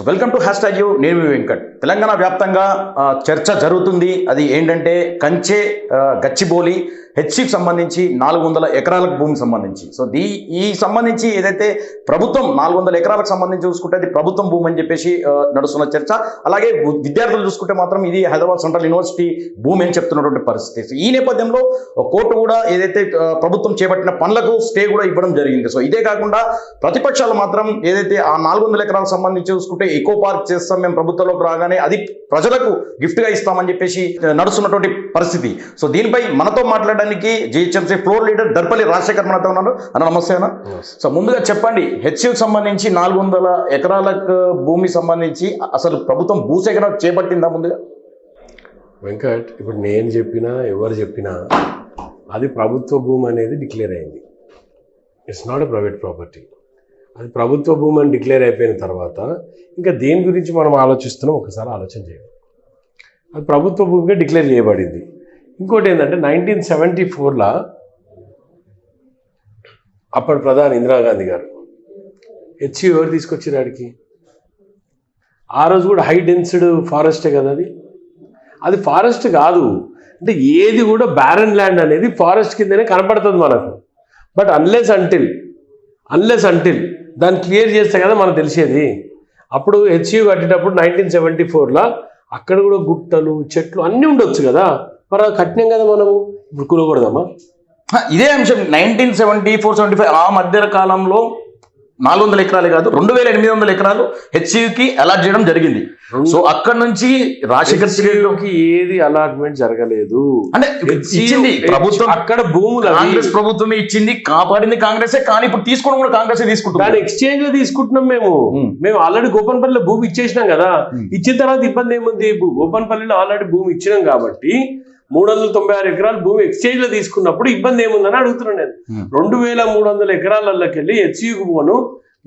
So welcome to hashtag you, నేను మీ వెంకట్. తెలంగాణ వ్యాప్తంగా చర్చ జరుగుతుంది. అది ఏంటంటే కంచె గచ్చిబౌలి హెచ్సికి సంబంధించి 400 ఎకరాలకు భూమికి సంబంధించి. సో ఈ సంబంధించి ఏదైతే ప్రభుత్వం 400 ఎకరాలకు సంబంధించి చూసుకుంటే అది ప్రభుత్వం భూమి అని చెప్పేసి నడుస్తున్న చర్చ. అలాగే విద్యార్థులు చూసుకుంటే మాత్రం ఇది హైదరాబాద్ సెంట్రల్ యూనివర్సిటీ భూమి అని చెప్తున్నటువంటి పరిస్థితి. సో ఈ నేపథ్యంలో కోర్టు కూడా ఏదైతే ప్రభుత్వం చేపట్టిన పనులకు స్టే కూడా ఇవ్వడం జరిగింది. సో ఇదే కాకుండా ప్రతిపక్షాలు మాత్రం ఏదైతే ఆ 400 ఎకరాలకు సంబంధించి చూసుకుంటే ఎకో పార్క్ చేస్తాం మేము ప్రభుత్వంలోకి రాగానే, అది ప్రజలకు గిఫ్ట్గా ఇస్తామని చెప్పేసి నడుస్తున్నటువంటి పరిస్థితి. సో దీనిపై మనతో మాట్లాడడానికి GHMC floor leader Darpalli Rajashekar మనతో ఉన్నారు. అన్న నమస్తే అన్న. సో ముందుగా చెప్పండి, హెచ్సికి సంబంధించి 400 ఎకరాలకు భూమి సంబంధించి అసలు ప్రభుత్వం భూసేకరణ చేపట్టిందా ముందుగా? వెంకట్, ఇప్పుడు నేను చెప్పినా ఎవరు చెప్పినా అది ప్రభుత్వ భూమి అనేది డిక్లేర్ అయింది. It's not a private property. అది ప్రభుత్వ భూమి అని డిక్లేర్ అయిపోయిన తర్వాత ఇంకా దేని గురించి మనం ఆలోచిస్తున్నాం ఒకసారి ఆలోచన చేయాలి. అది ప్రభుత్వ భూమిగా డిక్లేర్ చేయబడింది. ఇంకోటి ఏంటంటే 1974లో అప్పటి ప్రధాని ఇందిరాగాంధీ గారు హెచ్సి ఎవరు తీసుకొచ్చారు ఆడికి? ఆ రోజు కూడా హై డెన్సిడ్ ఫారెస్టే కదా అది ఫారెస్ట్ కాదు. అంటే ఏది కూడా బ్యారన్ ల్యాండ్ అనేది ఫారెస్ట్ కిందనే కనపడుతుంది మనకు. బట్ అన్లెస్ అంటిల్ దాన్ని క్లియర్ చేస్తే కదా మనకు తెలిసేది. అప్పుడు హెచ్సి కట్టేటప్పుడు 1974లో అక్కడ కూడా గుట్టలు చెట్లు అన్నీ ఉండొచ్చు కదా, మరి కట్టినాం కదా మనము. ఇప్పుడు కూలకూడదమ్మా. ఇదే అంశం 1974-75 ఆ మధ్య కాలంలో 400 ఎకరాలే కాదు 2800 ఎకరాలు హెచ్సికి అలాట్ చేయడం జరిగింది. సో అక్కడ నుంచి రాజశేఖర్కి ఏది అలాట్మెంట్ జరగలేదు. అంటే ఇచ్చింది ప్రభుత్వం, అక్కడ భూములు కాంగ్రెస్ ప్రభుత్వమే ఇచ్చింది, కాపాడింది కాంగ్రెసే. కానీ ఇప్పుడు తీసుకోవడం కూడా కాంగ్రెస్ తీసుకుంటాం, దాని ఎక్స్చేంజ్ లో తీసుకుంటున్నాం. మేము ఆల్రెడీ గోపన్పల్లిలో భూమి ఇచ్చేసినాం కదా. ఇచ్చిన తర్వాత ఇబ్బంది ఏముంది? గోపన్పల్లిలో ఆల్రెడీ భూమి ఇచ్చినాం కాబట్టి 396 ఎకరాలు భూమి ఎక్స్చేంజ్ లో తీసుకున్నప్పుడు ఇబ్బంది ఏముందని అడుగుతున్నాను నేను. 2300 ఎకరాలకి వెళ్ళి హెచ్సికు పోను,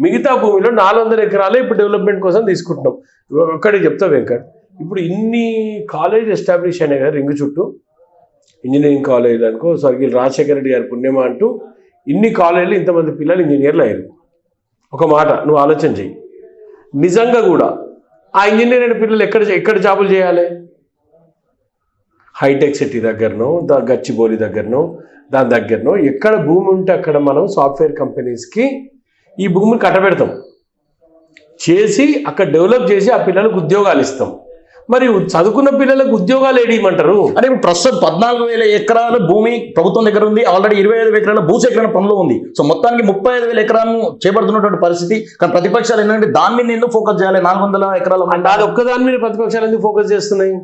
మిగతా భూమిలో 400 ఎకరాలే ఇప్పుడు డెవలప్మెంట్ కోసం తీసుకుంటున్నాం. ఒక్కడే చెప్తా వెంకట్, ఇప్పుడు ఇన్ని కాలేజ్ ఎస్టాబ్లిష్ అయినాయి కదా రింగు చుట్టూ, ఇంజనీరింగ్ కాలేజ్ అనుకో, స్వర్గీయ రాజశేఖర రెడ్డి గారి పుణ్యమా అంటూ ఇన్ని కాలేజీలు ఇంతమంది పిల్లలు ఇంజనీర్లు అయ్యారు. ఒక మాట నువ్వు ఆలోచన చెయ్యి, నిజంగా కూడా ఆ ఇంజనీరింగ్ పిల్లలు ఎక్కడ జాబులు చేయాలి? హైటెక్ సిటీ దగ్గరనో, గచ్చిబౌలి దగ్గరనో, దాని దగ్గరనో ఎక్కడ భూమి ఉంటే అక్కడ మనం సాఫ్ట్వేర్ కంపెనీస్కి ఈ భూమిని కట్టబెడతాం, చేసి అక్కడ డెవలప్ చేసి ఆ పిల్లలకు ఉద్యోగాలు ఇస్తాం. మరి చదువుకున్న పిల్లలకు ఉద్యోగాలు ఏమంటారు? అంటే ఇప్పుడు ప్రస్తుతం 14,000 ఎకరాల భూమి ప్రభుత్వం దగ్గర ఉంది. ఆల్రెడీ 25,000 ఎకరాల భూసేకరణ పనులు ఉంది. సో మొత్తానికి 35,000 ఎకరాలను చేపడుతున్నటువంటి పరిస్థితి. కానీ ప్రతిపక్షాలు ఏంటంటే దాని మీద ఎందుకు ఫోకస్ చేయాలి? 400 ఎకరాలు అంటే అది ఒక్కదాని మీద ప్రతిపక్షాలు ఎందుకు ఫోకస్ చేస్తున్నాయి?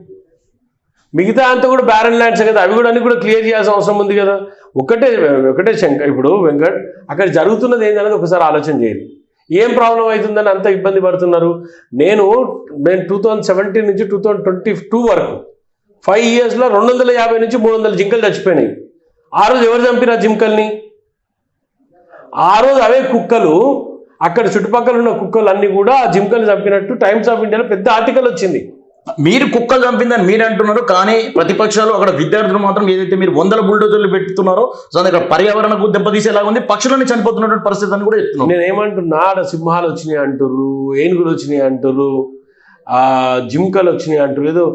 మిగతా అంతా కూడా బ్యారన్ ల్యాండ్స్ కదా, అవి కూడా అన్ని కూడా క్లియర్ చేయాల్సిన అవసరం ఉంది కదా. ఒకటే శంక. ఇప్పుడు వెంకట్, అక్కడ జరుగుతున్నది ఏంటనేది ఒకసారి ఆలోచన చేయాలి. ఏం ప్రాబ్లం అవుతుందని అంత ఇబ్బంది పడుతున్నారు? నేను 2017 నుంచి 2022 వరకు 5 ఇయర్స్లో 250 నుంచి 300 జింకలు చచ్చిపోయినాయి. ఆ రోజు ఎవరు చంపిన జింకల్ని? ఆ రోజు అవే కుక్కలు, అక్కడ చుట్టుపక్కల ఉన్న కుక్కలు అన్నీ కూడా ఆ జింకలు చంపినట్టు టైమ్స్ ఆఫ్ ఇండియాలో పెద్ద ఆర్టికల్ వచ్చింది. మీరు కుక్కలు చంపిందని మీరు అంటున్నారు, కానీ ప్రతిపక్షాలు అక్కడ విద్యార్థులు మాత్రం ఏదైతే మీరు 100 బుల్డోజర్లు పెట్టుతున్నారో సో అక్కడ పర్యావరణకు దెబ్బతీసేలాగా ఉంది, పక్షులని చనిపోతున్నటువంటి పరిస్థితి అని కూడా చెప్తున్నాను. నేను ఏమంటున్నా, ఆడ సింహాలు వచ్చినాయి అంటారు, ఏనుగులు వచ్చినాయి అంటారు, జింకలు వచ్చినాయి అంటారు, ఏదో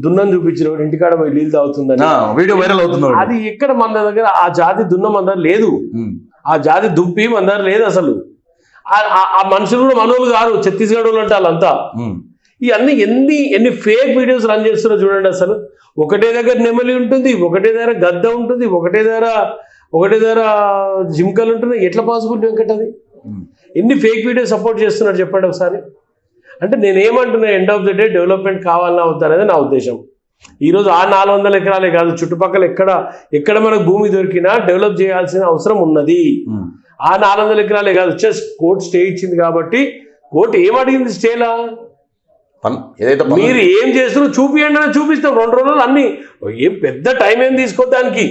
దున్నం చూపించిన ఇంటికాడ పోయి నీళ్ళు తాగుతుందని వీడియో వైరల్ అవుతుంది. అది ఎక్కడ మన దగ్గర ఆ జాతి దున్నం మన దగ్గర లేదు, ఆ జాతి దుంపి మన దగ్గర లేదు అసలు. ఆ మనుషులు కూడా మనోళ్ళు కాదు, ఛత్తీస్గఢ్ వాళ్ళు అంటే వాళ్ళంతా. ఇవన్నీ ఎన్ని ఫేక్ వీడియోస్ రన్ చేస్తున్నారో చూడండి. అసలు ఒకటే దగ్గర నెమలి ఉంటుంది, ఒకటే దగ్గర గద్ద ఉంటుంది, ఒకటే దగ్గర జింకలు ఉంటుంది. ఎట్లా పాసిబుల్ వెంకట్? అది ఎన్ని ఫేక్ వీడియోస్ సపోర్ట్ చేస్తున్నారు చెప్పండి ఒకసారి. అంటే నేనేమంటున్నా, end of the day development కావాలన్నా అవుతారనేది నా ఉద్దేశం. ఈరోజు ఆ 400 ఎకరాలే కాదు, చుట్టుపక్కల ఎక్కడ మనకు భూమి దొరికినా డెవలప్ చేయాల్సిన అవసరం ఉన్నది. ఆ 400 ఎకరాలే కాదు, జస్ట్ కోర్టు స్టే ఇచ్చింది కాబట్టి కోర్టు ఏమడిగింది? స్టేలా మీరు ఏం చేస్తున్నారు చూపియండి అని చూపిస్తాం. 2 రోజులు అన్ని ఏం పెద్ద టైం ఏం తీసుకోవడానికి,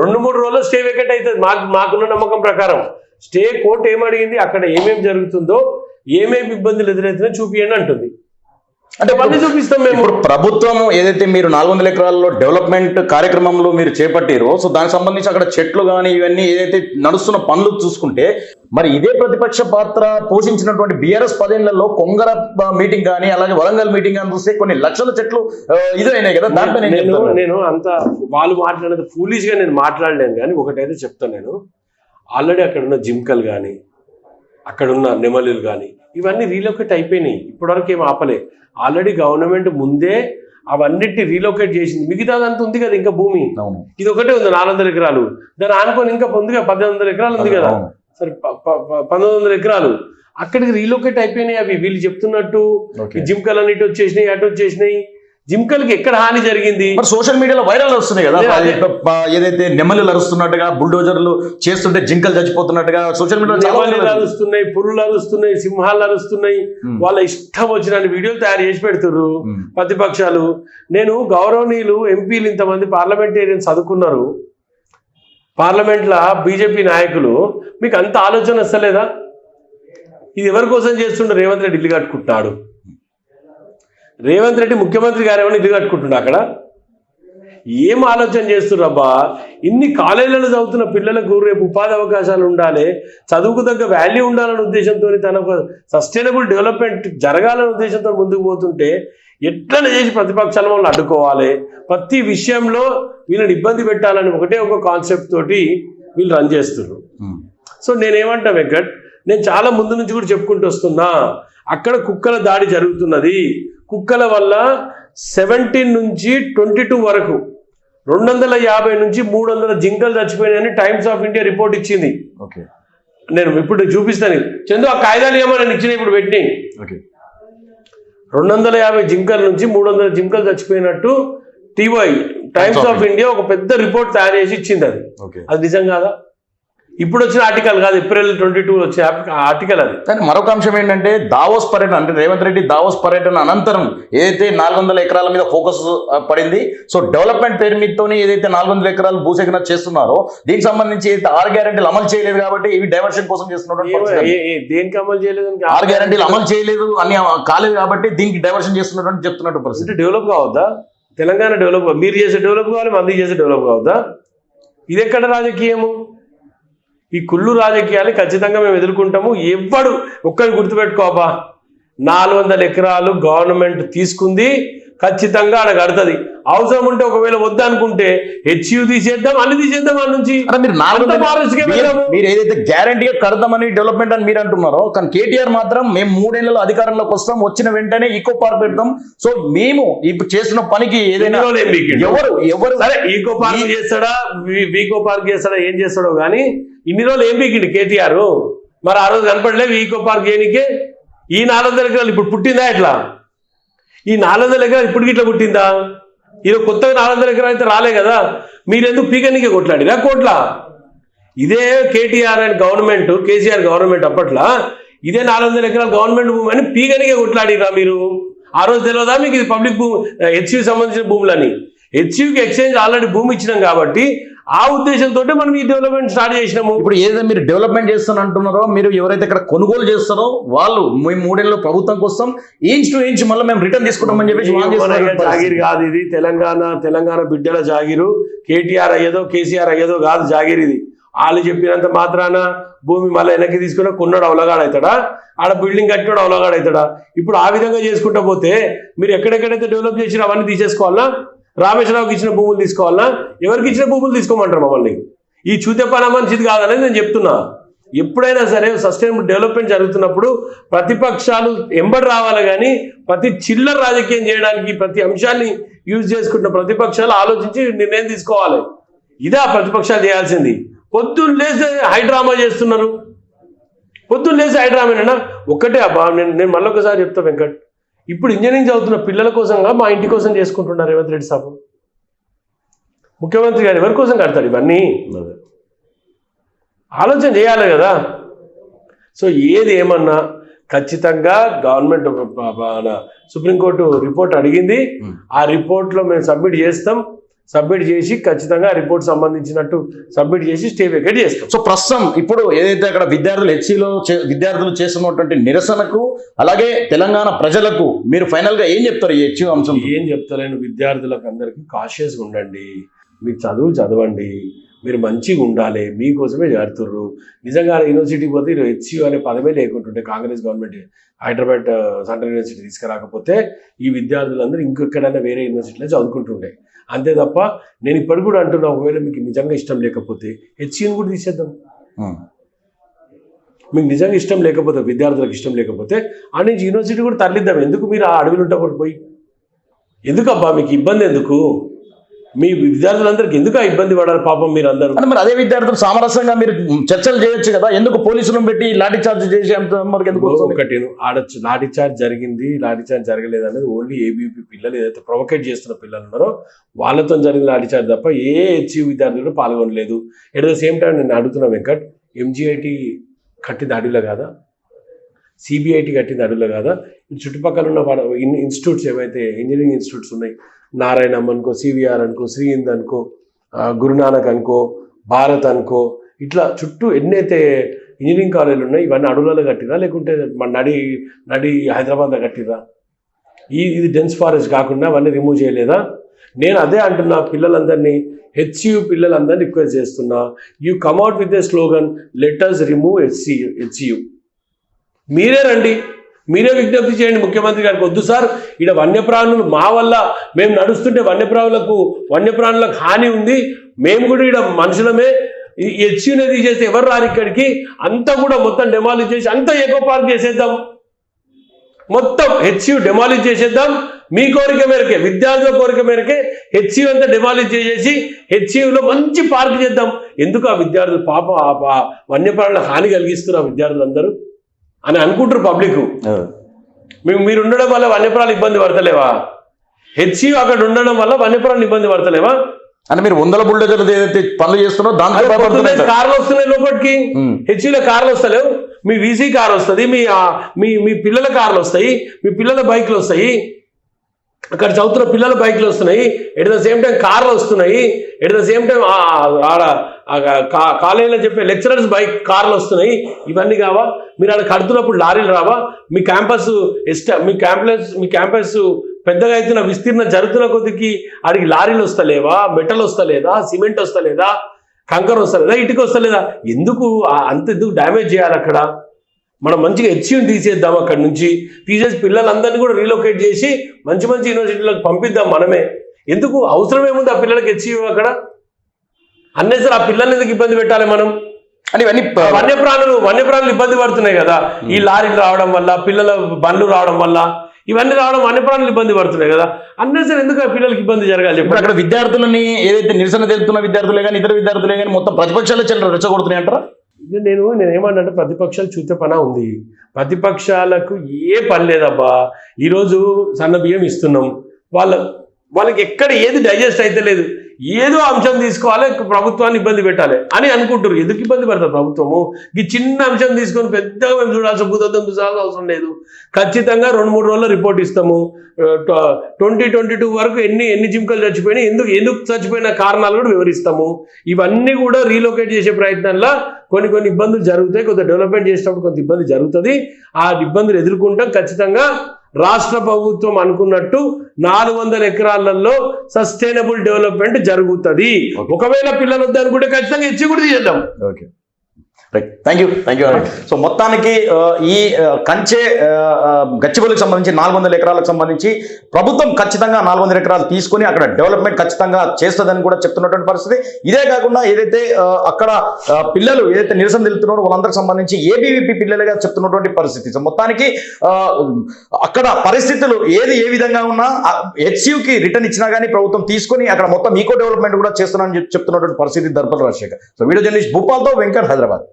2-3 రోజులు స్టే వేకెట్ అవుతుంది. మాకున్న నమ్మకం ప్రకారం స్టే కోర్టు ఏమడిగింది, అక్కడ ఏమేమి జరుగుతుందో, ఏమేమి ఇబ్బందులు ఎదురవుతుందో చూపియండి అంటుంది. అంటే అవన్నీ చూపిస్తాం మేము. ఇప్పుడు ప్రభుత్వం ఏదైతే మీరు 400 ఎకరాల్లో డెవలప్మెంట్ కార్యక్రమంలో మీరు చేపట్టారో, సో దానికి సంబంధించి అక్కడ చెట్లు కానీ ఇవన్నీ ఏదైతే నడుస్తున్న పనులు చూసుకుంటే, మరి ఇదే ప్రతిపక్ష పాత్ర పోషించినటువంటి బీఆర్ఎస్ 10 ఏళ్లలో కొంగర మీటింగ్ కానీ అలాగే వరంగల్ మీటింగ్ కానీ చూస్తే కొన్ని లక్షల చెట్లు ఇదైనాయి కదా. దాంట్లో నేను అంత వాళ్ళు మాట్లాడేది ఫూలిష్ గా నేను మాట్లాడలేను, కానీ ఒకటైతే చెప్తాను. నేను ఆల్రెడీ అక్కడ ఉన్న జింకలు కానీ అక్కడ ఉన్న నెమలులు కానీ ఇవన్నీ రీలొకేట్ అయిపోయినాయి. ఇప్పటివరకు ఏం ఆపలే. ఆల్రెడీ గవర్నమెంట్ ముందే అవన్నిటిని రీలొకేట్ చేసింది. మిగతాదంతా ఉంది కదా ఇంకా భూమి. ఇది ఒకటే ఉంది 400 ఎకరాలు. దాన్ని ఆనుకొని ఇంకా ఉందిగా 1800 ఎకరాలు ఉంది కదా. సరే 1900 ఎకరాలు అక్కడికి రీలొకేట్ అయిపోయినాయి. అవి వీళ్ళు చెప్తున్నట్టు జింకలు అన్నిటి వచ్చేసినాయి, అటు వచ్చేసినాయి. జింకలకి ఎక్కడ హాని జరిగింది? సోషల్ మీడియాలో వైరల్ వస్తున్నాయి కదా, ఏదైతే నెమలు అరుస్తున్నట్టుగా, బుల్డోజర్లు చేస్తుంటే జింకలు చచ్చిపోతున్నట్టుగా సోషల్ మీడియాలో అరుస్తున్నాయి, పురులు అరుస్తున్నాయి, సింహాలు అరుస్తున్నాయి. వాళ్ళ ఇష్టం వచ్చిన వీడియోలు తయారు చేసి పెడుతున్నారు ప్రతిపక్షాలు. నేను గౌరవనీయులు ఎంపీలు ఇంతమంది పార్లమెంటేరియన్స్ చదువుకున్నారు, పార్లమెంట్లో బీజేపీ నాయకులు, మీకు అంత ఆలోచన వస్తలేదా? ఇది ఎవరి కోసం చేస్తుండే? రేవంత్ రెడ్డి ఇల్లు కట్టుకుంటున్నాడు. రేవంత్ రెడ్డి ముఖ్యమంత్రి గారు ఏమైనా ఇల్లు కట్టుకుంటున్నా అక్కడ? ఏం ఆలోచన చేస్తున్నారబ్బా? ఇన్ని కాలేజీలలో చదువుతున్న పిల్లలకు రేపు ఉపాధి అవకాశాలు ఉండాలి, చదువుకు తగ్గ వాల్యూ ఉండాలనే ఉద్దేశంతో, తన సస్టైనబుల్ డెవలప్మెంట్ జరగాలనే ఉద్దేశంతో ముందుకు పోతుంటే ఎట్లా చేసి ప్రతిపక్షాల వాళ్ళని అడ్డుకోవాలి, ప్రతి విషయంలో వీళ్ళని ఇబ్బంది పెట్టాలని ఒకటే ఒక కాన్సెప్ట్ తోటి వీళ్ళు రన్ చేస్తున్నారు. సో నేనేమంటా వెంకట్, నేను చాలా ముందు నుంచి కూడా చెప్పుకుంటూ వస్తున్నా, అక్కడ కుక్కల దాడి జరుగుతున్నది. కుక్కల వల్ల 17 నుంచి 22 వరకు 250 నుంచి 300 జింకలు చచ్చిపోయినాయని టైమ్స్ ఆఫ్ ఇండియా రిపోర్ట్ ఇచ్చింది. నేను ఇప్పుడు చూపిస్తాను. చందు ఆ కాయిదాలు ఏమో నేను ఇచ్చిన ఇప్పుడు పెట్టినాయి. 250 జింకల నుంచి 300 జింకలు చచ్చిపోయినట్టు టీవై టైమ్స్ ఆఫ్ ఇండియా ఒక పెద్ద రిపోర్ట్ తయారు చేసి ఇచ్చింది. అది నిజం కాదా? ఇప్పుడు వచ్చిన ఆర్టికల్ కాదు, April 22 వచ్చిన ఆర్టికల్ అది. కానీ మరొక అంశం ఏంటంటే, దావోస్ పర్యటన, అంటే రేవంత్ రెడ్డి దావోస్ పర్యటన అనంతరం ఏదైతే 400 ఎకరాల మీద ఫోకస్ పడింది, సో డెవలప్మెంట్ పేరు మీదతోని ఏదైతే 400 ఎకరాలు భూసేకరణ చేస్తున్నారో దీనికి సంబంధించి అయితే 6 గ్యారెంటీలు అమలు చేయలేదు కాబట్టి ఇవి డైవర్షన్ కోసం చేస్తున్నారు. దేనికి అమలు చేయలేదు? 6 గ్యారెంటీలు అమలు చేయలేదు అని కాలేదు కాబట్టి దీనికి డైవర్షన్ చేస్తున్నట్టు చెప్తున్నట్టు పరిస్థితి. డెవలప్ కావద్దా? తెలంగాణ డెవలప్, మీరు చేసే డెవలప్ కావాలి, మంది చేసే డెవలప్ కావద్దా? ఇది ఎక్కడ రాజకీయము? ఈ కుళ్ళు రాజకీయాలు ఖచ్చితంగా మేము ఎదుర్కొంటాము. ఎవ్వడు ఒక్కరు గుర్తుపెట్టుకోబా, 400 ఎకరాలు గవర్నమెంట్ తీసుకుంది, ఖచ్చితంగా ఆడ కడుతుంది. అవసరం ఉంటే ఒకవేళ వద్దనుకుంటే హెచ్యూ తీసేద్దాం, అన్ని తీసేద్దాం. వాళ్ళ నుంచి మీరు ఏదైతే గ్యారంటీగా కడదామని డెవలప్మెంట్ అని మీరు అంటున్నారో, కానీ కేటీఆర్ మాత్రం మేము 3 ఏళ్లలో అధికారంలోకి వస్తాం, వచ్చిన వెంటనే ఈకో పార్క్ పెడతాం, సో మేము ఇప్పుడు చేసిన పనికి ఏదైనా ఎవరు సరే ఈకో పార్క్ చేస్తాడా, వీకో పార్క్ చేస్తాడా, ఏం చేస్తాడో కానీ ఇన్ని రోజులు ఏం పీకిండి కేటీఆర్? మరి ఆ రోజు కనపడలేదు ఈకో పార్క్ చేయనికే. ఈ 400 ఎకరాలు ఇప్పుడు పుట్టిందా? ఎట్లా ఈ 400 ఎకరాలు ఇప్పటికి ఇట్లా పుట్టిందా? ఈరోజు కొత్తగా 400 ఎకరాలు అయితే రాలే కదా. మీరెందుకు పీకనికే కొట్లాడినా కోట్ల? ఇదే KTR and government, KCR government అప్పట్లో ఇదే 400 ఎకరాలు గవర్నమెంట్ భూమి అని పీకనికే కొట్లాడిరా మీరు? ఆ రోజు తెలియదా మీకు ఇది పబ్లిక్ భూమి, హెచ్యూకి సంబంధించిన భూములని? హెచ్యూకి ఎక్స్చేంజ్ ఆల్రెడీ భూమి ఇచ్చినాం కాబట్టి ఆ ఉద్దేశంతో మనం ఈ డెవలప్మెంట్ స్టార్ట్ చేసినాము. ఇప్పుడు ఏదైతే మీరు డెవలప్మెంట్ చేస్తాను అంటున్నారో, మీరు ఎవరైతే ఇక్కడ కొనుగోలు చేస్తారో వాళ్ళు మేము 3 ఏళ్ళలో ప్రభుత్వం కోసం ఇంచ్ టు ఇంచ్ మళ్ళీ మేము రిటర్న్ తీసుకుంటామని చెప్పేసి జాగీర్ కాదు ఇది. తెలంగాణ బిడ్డల జాగీరు. కేటీఆర్ అయ్యేదో కేసీఆర్ అయ్యేదో కాదు జాగీర్ ఇది. వాళ్ళు చెప్పినంత మాత్రాన భూమి మళ్ళీ వెనక్కి తీసుకున్నా కొన్నాడు అవలగాడవుతాడా? ఆడ బిల్డింగ్ కట్టినాడు అవలగాడవుతాడా? ఇప్పుడు ఆ విధంగా చేసుకుంటా పోతే మీరు ఎక్కడెక్కడైతే డెవలప్ చేసినా అవన్నీ తీసేసుకోవాలా? రామేశ్వరరావుకి ఇచ్చిన భూములు తీసుకోవాలా? ఎవరికి ఇచ్చిన భూములు తీసుకోమంటారు మమ్మల్ని? ఈ చూతేపన మనిషిది కాదని నేను చెప్తున్నా. ఎప్పుడైనా సరే సస్టైనబుల్ డెవలప్మెంట్ జరుగుతున్నప్పుడు ప్రతిపక్షాలు ఎంబడి రావాలి, కానీ ప్రతి చిల్లర రాజకీయం చేయడానికి ప్రతి అంశాన్ని యూజ్ చేసుకుంటున్న ప్రతిపక్షాలు ఆలోచించి నిర్ణయం తీసుకోవాలి. ఇదే ప్రతిపక్షాలు చేయాల్సింది. పొద్దున్న లేసి హైడ్రామా చేస్తున్నారు. పొద్దున్న లేసి హైడ్రామానేనా? ఒక్కటే అబ్బా, నేను మళ్ళొకసారి చెప్తా వెంకట్, ఇప్పుడు ఇంజనీరింగ్ చదువుతున్న పిల్లల కోసంగా మా ఇంటి కోసం చేసుకుంటున్నారు రేవంత్ రెడ్డి సాబు. ముఖ్యమంత్రి గారు ఎవరి కోసం కడతాడు ఇవన్నీ? ఆలోచన చేయాలి కదా. సో ఏది ఏమన్నా ఖచ్చితంగా గవర్నమెంట్ సుప్రీంకోర్టు రిపోర్ట్ అడిగింది, ఆ రిపోర్ట్లో మేము సబ్మిట్ చేస్తాం. సబ్మిట్ చేసి ఖచ్చితంగా రిపోర్ట్ సంబంధించినట్టు సబ్మిట్ చేసి స్టే వేకేట్ చేస్తాం. సో ప్రస్తుతం ఇప్పుడు ఏదైతే అక్కడ విద్యార్థులు హెచ్సిలో విద్యార్థులు చేస్తున్నటువంటి నిరసనకు అలాగే తెలంగాణ ప్రజలకు మీరు ఫైనల్ గా ఏం చెప్తారు ఈ హెచ్సి అంశం? ఏం చెప్తారని విద్యార్థులకు అందరికీ కాషియస్గా ఉండండి, మీరు చదవండి, మీరు మంచిగా ఉండాలి, మీకోసమే చేరుతుర్రు. నిజంగా యూనివర్సిటీకి పోతే హెచ్సియు అనే పదమే లేకుంటుంటే Congress government Hyderabad central university తీసుకురాకపోతే ఈ విద్యార్థులందరూ ఇంకెక్కడైనా వేరే యూనివర్సిటీలో చదువుకుంటుండే. అంతే తప్ప నేను ఇప్పటికి కూడా అంటున్నా, ఒకవేళ మీకు నిజంగా ఇష్టం లేకపోతే హెచ్సిని కూడా తీసేద్దాం. మీకు నిజంగా ఇష్టం లేకపోతే, విద్యార్థులకు ఇష్టం లేకపోతే ఆ నుంచి యూనివర్సిటీ కూడా తరలిద్దాం. ఎందుకు మీరు ఆ అడవిలు ఉంటప్పుడు పోయి ఎందుకబ్బా మీకు ఇబ్బంది? ఎందుకు మీ విద్యార్థులందరికీ ఎందుకు ఆ ఇబ్బంది పడాలి పాపం మీరు అందరూ? మరి అదే విద్యార్థులు సామరస్యంగా మీరు చర్చలు చేయొచ్చు కదా, ఎందుకు పోలీసులను పెట్టి లాఠీ చార్జ్ చేసి అంత మరి ఎందుకు? ఒకటి ఆడొచ్చు, లాఠీ చార్జ్ జరిగింది, లాఠీ చార్జ్ జరగలేదు అనేది ఓన్లీ ఏబీపీ పిల్లలు ఏదైతే ప్రొవోకేట్ చేస్తున్న పిల్లలు ఉన్నారో వాళ్ళతో జరిగిన లాఠీ చార్జ్ తప్ప ఏ హెచ్యు విద్యార్థులు పాల్గొనలేదు. ఎట్ ద సేమ్ టైం నేను అడుగుతున్నా వెంకట్, ఎంజీఐటీ కట్టింది అడవిలో కాదా? సిబిఐటి కట్టింది అడవిలో కాదా? చుట్టుపక్కల ఉన్న ఇన్స్టిట్యూట్స్ ఏవైతే ఇంజనీరింగ్ ఇన్స్టిట్యూట్స్ ఉన్నాయి, నారాయణం అనుకో, సివిఆర్ అనుకో, శ్రీ హింద్ అనుకో, గురునానక్ అనుకో, భారత్ అనుకో, ఇట్లా చుట్టూ ఎన్నైతే ఇంజనీరింగ్ కాలేజీలు ఉన్నాయి ఇవన్నీ అడవులలో కట్టిరా లేకుంటే మన నడి హైదరాబాద్లో కట్టిరా? ఇది డెన్స్ ఫారెస్ట్ కాకుండా అవన్నీ రిమూవ్ చేయలేదా? నేను అదే అంటున్నా, పిల్లలందరినీ హెచ్యు పిల్లలందరినీ రిక్వెస్ట్ చేస్తున్నా, you come out with a slogan, let us remove HCU. మీరే రండి, మీరే విజ్ఞప్తి చేయండి ముఖ్యమంత్రి గారికి, వద్దు సార్ ఇక్కడ వన్యప్రాణులు మా వల్ల మేము నడుస్తుంటే వన్యప్రాణులకు హాని ఉంది, మేము కూడా ఇక్కడ మనుషులమే, హెచ్యునే తీసేస్తే ఎవరు రారు ఇక్కడికి, అంతా కూడా మొత్తం డెమాలిష్ చేసి అంతా ఎకో పార్క్ చేసేద్దాం, మొత్తం హెచ్యు డెమాలిష్ చేసేద్దాం. మీ కోరిక మేరకే, విద్యార్థుల కోరిక మేరకే హెచ్యు అంతా డెమాలిష్ చేసేసి హెచ్యులో మంచి పార్క్ చేద్దాం. ఎందుకు ఆ విద్యార్థులు పాపం వన్యప్రాణులకు హాని కలిగిస్తున్నారు విద్యార్థులందరూ అని అనుకుంటారు పబ్లిక్. మీరు ఉండడం వల్ల వన్యప్రాణులు ఇబ్బంది పడతలేవా? హెచ్యు అక్కడ ఉండడం వల్ల వన్యప్రాణులు ఇబ్బంది పడతలేవా? అంటే మీరు వందల బుల్డోజర్లు ఏదైతే పనులు చేస్తున్నారో దాంట్లో కార్లు వస్తున్నాయి లోపలికి, హెచ్యులో కార్లు వస్తలేవు, మీ వీసీ కార్ వస్తుంది, మీ పిల్లల కార్లు వస్తాయి, మీ పిల్లల బైక్లు వస్తాయి, అక్కడ చదువుతున్న పిల్లల బైక్లు వస్తున్నాయి, ఎట్ ద సేమ్ టైం కార్లు వస్తున్నాయి, ఎట్ ద సేమ్ టైం ఆడ కాలేజీలో చెప్పే లెక్చరర్స్ బైక్ కార్లు వస్తున్నాయి. ఇవన్నీ కావా? మీరు ఆడ కడుతున్నప్పుడు లారీలు రావా? మీ క్యాంపస్ పెద్దగా అవుతున్న విస్తీర్ణ జరుగుతున్న కొద్దికి ఆడికి లారీలు వస్తలేవా? మెటల్ వస్తలేదా? సిమెంట్ వస్తలేదా? కంకర వస్తలేదా? ఇటుక వస్తలేదా? ఎందుకు డ్యామేజ్ చేయాలి? అక్కడ మనం మంచిగా హెచ్యుని తీసేద్దాం, అక్కడ నుంచి తీసేసి పిల్లలందరినీ కూడా రీలొకేట్ చేసి మంచి యూనివర్సిటీలకు పంపిద్దాం మనమే. ఎందుకు అవసరం ఏముంది ఆ పిల్లలకి హెచ్యు? అక్కడ అన్నేసరి ఆ పిల్లల్ని ఎందుకు ఇబ్బంది పెట్టాలి మనం? అంటే ఇవన్నీ వన్యప్రాణులు ఇబ్బంది పడుతున్నాయి కదా, ఈ లారీలు రావడం వల్ల, పిల్లల బండ్లు రావడం వల్ల, ఇవన్నీ రావడం వన్యప్రాణులు ఇబ్బంది పడుతున్నాయి కదా, అన్నేసరి ఎందుకు ఆ పిల్లలకి ఇబ్బంది జరగాలి చెప్పి? అక్కడ విద్యార్థులని ఏదైతే నిరసన తెలుపుతున్న విద్యార్థులే కానీ ఇతర విద్యార్థులే కానీ మొత్తం ప్రతిపక్షాలు రెచ్చగొడుతున్నాయి అంటారా? నేను ఏమన్నా ప్రతిపక్షాలు చూసే పని ఉంది, ప్రతిపక్షాలకు ఏ పని లేదబ్బా. ఈరోజు సన్న బియ్యం ఇస్తున్నాం, వాళ్ళకి ఎక్కడ ఏది డైజెస్ట్ అయితే లేదు, ఏదో అంశం తీసుకోవాలి, ప్రభుత్వాన్ని ఇబ్బంది పెట్టాలి అని అనుకుంటారు. ఎందుకు ఇబ్బంది పడతారు ప్రభుత్వము? ఈ చిన్న అంశం తీసుకొని పెద్దగా మేము చూడాల్సిన అవసరం లేదు. ఖచ్చితంగా 2-3 రోజుల్లో రిపోర్ట్ ఇస్తాము. 2022 వరకు ఎన్ని జింకలు చచ్చిపోయినాయి, ఎందుకు చచ్చిపోయిన కారణాలు కూడా వివరిస్తాము. ఇవన్నీ కూడా రీలొకేట్ చేసే ప్రయత్నంలో కొన్ని ఇబ్బందులు జరుగుతాయి, కొంత డెవలప్మెంట్ చేసేటప్పుడు కొంత ఇబ్బంది జరుగుతుంది. ఆ ఇబ్బందులు ఎదుర్కొంటాం. ఖచ్చితంగా రాష్ట్ర ప్రభుత్వం అనుకున్నట్టు 400 ఎకరాలలో సస్టైనబుల్ డెవలప్మెంట్ జరుగుతుంది. ఒకవేళ పిల్లలు వద్దనుకుంటే ఖచ్చితంగా హెచ్యు కూడా చేద్దాం. Okay, right, thank you. So మొత్తానికి ఈ కంచె గచ్చిబౌలికి సంబంధించి 400 ఎకరాలకు సంబంధించి ప్రభుత్వం ఖచ్చితంగా 400 ఎకరాలు తీసుకొని అక్కడ డెవలప్మెంట్ ఖచ్చితంగా చేస్తుందని కూడా చెప్తున్నటువంటి పరిస్థితి. ఇదే కాకుండా ఏదైతే అక్కడ పిల్లలు ఏదైతే నిరసన తెలుపుతున్నారో వాళ్ళందరికి సంబంధించి ఏబీవీపీ పిల్లలుగా చెప్తున్నటువంటి పరిస్థితి. సో మొత్తానికి అక్కడ పరిస్థితులు ఏ విధంగా ఉన్నా హెచ్యుకి రిటర్న్ ఇచ్చినా కానీ ప్రభుత్వం తీసుకొని అక్కడ మొత్తం ఈకో డెవలప్మెంట్ కూడా చేస్తున్నారని చెప్తున్నటువంటి పరిస్థితి దర్పల్ రాజశేఖర్. సో వీడియో జర్నలిస్ట్ భూపాల్తో వెంకట్, హైదరాబాద్.